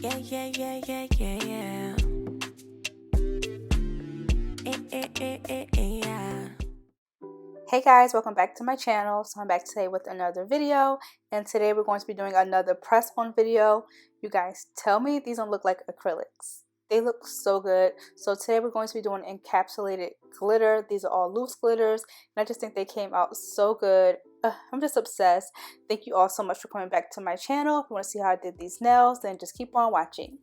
Yeah, yeah, yeah, yeah, yeah, yeah. Yeah. Hey guys, welcome back to my channel. So I'm back today with another video, and today we're going to be doing another press on video. You guys tell me these don't look like acrylics. They look so good. So today we're going to be doing encapsulated glitter. These are all loose glitters, and I just think they came out so good. I'm just obsessed. Thank you all so much for coming back to my channel. If you want to see how I did these nails, then just keep on watching.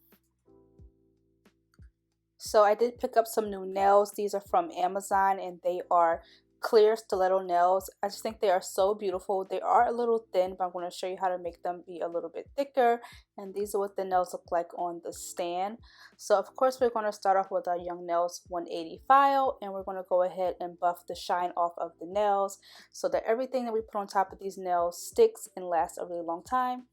So I did pick up some new nails. These are from Amazon and they are clear stiletto nails. I just think they are so beautiful. They are a little thin, but I'm going to show you how to make them be a little bit thicker. And these are what the nails look like on the stand. So of course we're going to start off with our Young Nails 180 file, and we're going to go ahead and buff the shine off of the nails so that everything that we put on top of these nails sticks and lasts a really long time.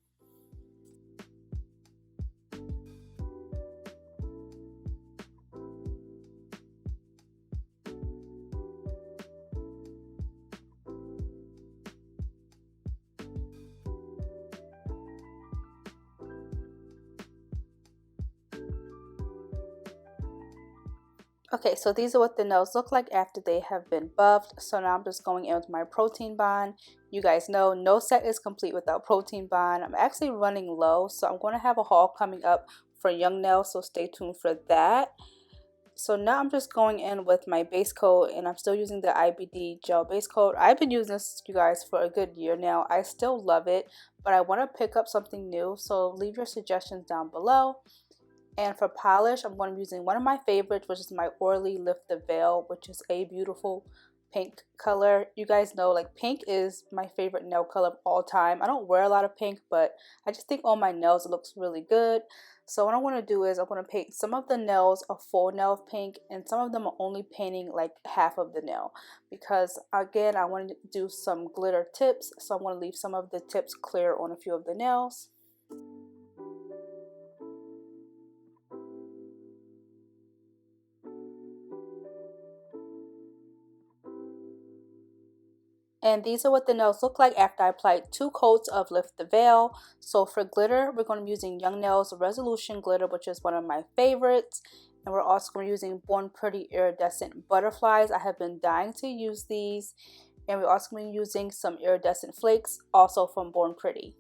Okay, so these are what the nails look like after they have been buffed. So now I'm just going in with my protein bond. You guys know no set is complete without protein bond. I'm actually running low, so I'm going to have a haul coming up for Young Nails, so stay tuned for that. So now I'm just going in with my base coat, and I'm still using the IBD gel base coat. I've been using this, you guys, for a good year now. I still love it, but I want to pick up something new, so leave your suggestions down below. And for polish, I'm going to be using one of my favorites, which is my Orly Lift the Veil, which is a beautiful pink color. You guys know, like, pink is my favorite nail color of all time. I don't wear a lot of pink, but I just think on my nails it looks really good. So what I want to do is I'm going to paint some of the nails a full nail of pink, and some of them are only painting like half of the nail, because again I want to do some glitter tips, so I'm going to leave some of the tips clear on a few of the nails. And these are what the nails look like after I applied 2 coats of Lift the Veil. So for glitter, we're going to be using Young Nails Resolution Glitter, which is one of my favorites. And we're also going to be using Born Pretty Iridescent Butterflies. I have been dying to use these. And we're also going to be using some iridescent flakes, also from Born Pretty.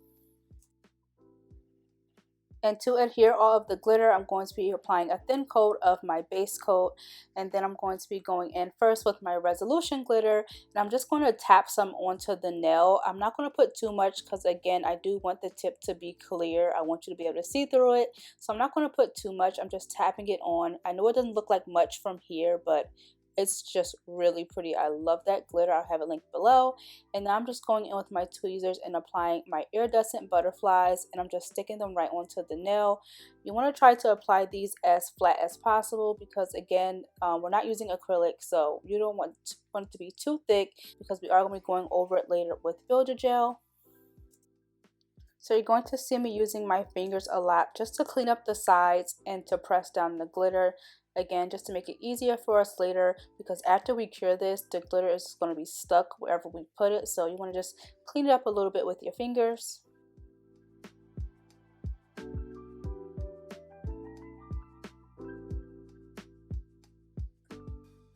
And to adhere all of the glitter, I'm going to be applying a thin coat of my base coat, and then I'm going to be going in first with my resolution glitter, and I'm just going to tap some onto the nail. I'm not going to put too much because again I do want the tip to be clear. I want you to be able to see through it, so I'm not going to put too much. I'm just tapping it on. I know it doesn't look like much from here, but it's just really pretty. I love that glitter. I'll have it linked below. And now I'm just going in with my tweezers and applying my iridescent butterflies, and I'm just sticking them right onto the nail. You want to try to apply these as flat as possible, because again we're not using acrylic, so you don't want it to be too thick, because we are going to be going over it later with builder gel. So you're going to see me using my fingers a lot just to clean up the sides and to press down the glitter. Again, just to make it easier for us later, because after we cure this, the glitter is going to be stuck wherever we put it. So you want to just clean it up a little bit with your fingers.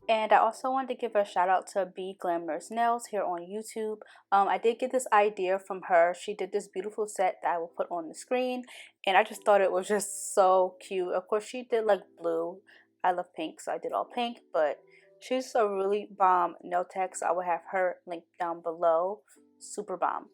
And I also wanted to give a shout out to Be Glamorous Nails here on YouTube. I did get this idea from her. She did this beautiful set that I will put on the screen, and I just thought it was just so cute. Of course, she did like blue. I love pink, so I did all pink, but she's a really bomb nail tech, so I will have her linked down below. Super bomb.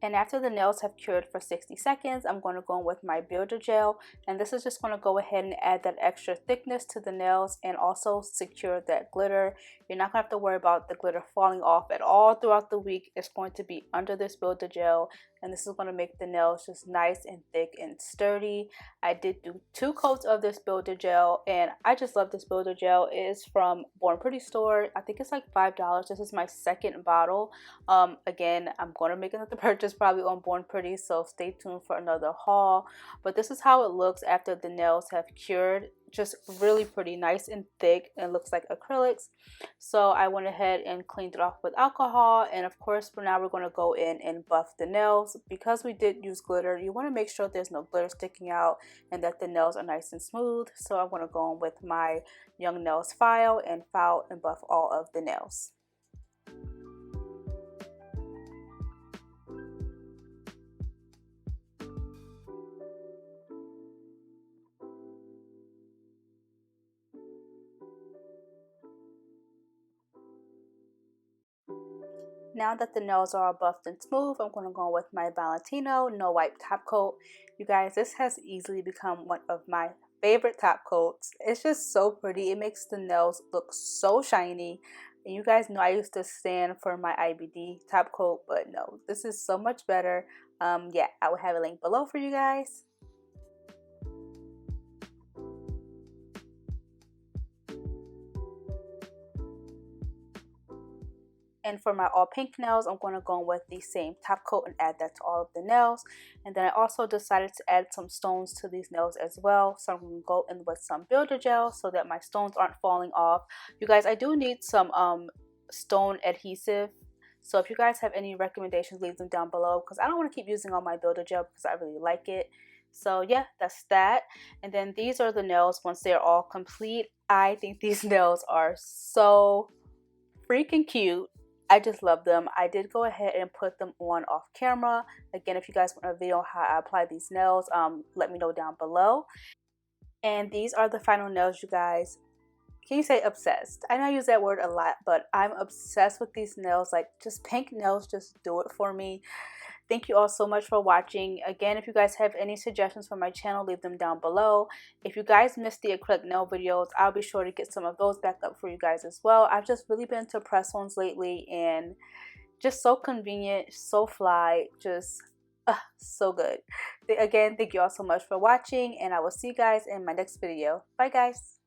And after the nails have cured for 60 seconds, I'm going to go in with my builder gel, and this is just going to go ahead and add that extra thickness to the nails and also secure that glitter. You're not going to have to worry about the glitter falling off at all throughout the week. It's going to be under this builder gel, and this is going to make the nails just nice and thick and sturdy. I did do 2 coats of this builder gel, and I just love this builder gel. It is from Born Pretty store. I think it's like $5. This is my second bottle. Again, I'm going to make another purchase probably on Born Pretty, so stay tuned for another haul. But this is how it looks after the nails have cured. Just really pretty, nice and thick, and looks like acrylics. So I went ahead and cleaned it off with alcohol, and of course for now we're going to go in and buff the nails. Because we did use glitter, you want to make sure there's no glitter sticking out and that the nails are nice and smooth. So I'm going to go in with my Young Nails file and buff all of the nails. Now that the nails are all buffed and smooth, I'm going to go with my Valentino No Wipe Top Coat. You guys, this has easily become one of my favorite top coats. It's just so pretty. It makes the nails look so shiny. And you guys know I used to stand for my IBD top coat, but no, this is so much better. Yeah, I will have a link below for you guys. And for my all pink nails, I'm going to go in with the same top coat and add that to all of the nails. And then I also decided to add some stones to these nails as well. So I'm going to go in with some builder gel so that my stones aren't falling off. You guys, I do need some stone adhesive. So if you guys have any recommendations, leave them down below, because I don't want to keep using all my builder gel because I really like it. So yeah, that's that. And then these are the nails once they're all complete. I think these nails are so freaking cute. I just love them. I did go ahead and put them on off camera. Again, if you guys want a video on how I apply these nails, let me know down below. And these are the final nails, you guys. Can you say obsessed? I know I use that word a lot, but I'm obsessed with these nails. Like, just pink nails just do it for me. Thank you all so much for watching. Again, if you guys have any suggestions for my channel, leave them down below. If you guys missed the acrylic nail videos, I'll be sure to get some of those back up for you guys as well. I've just really been into press-ons lately, and just so convenient, so fly, just so good. Again, thank you all so much for watching, and I will see you guys in my next video. Bye guys.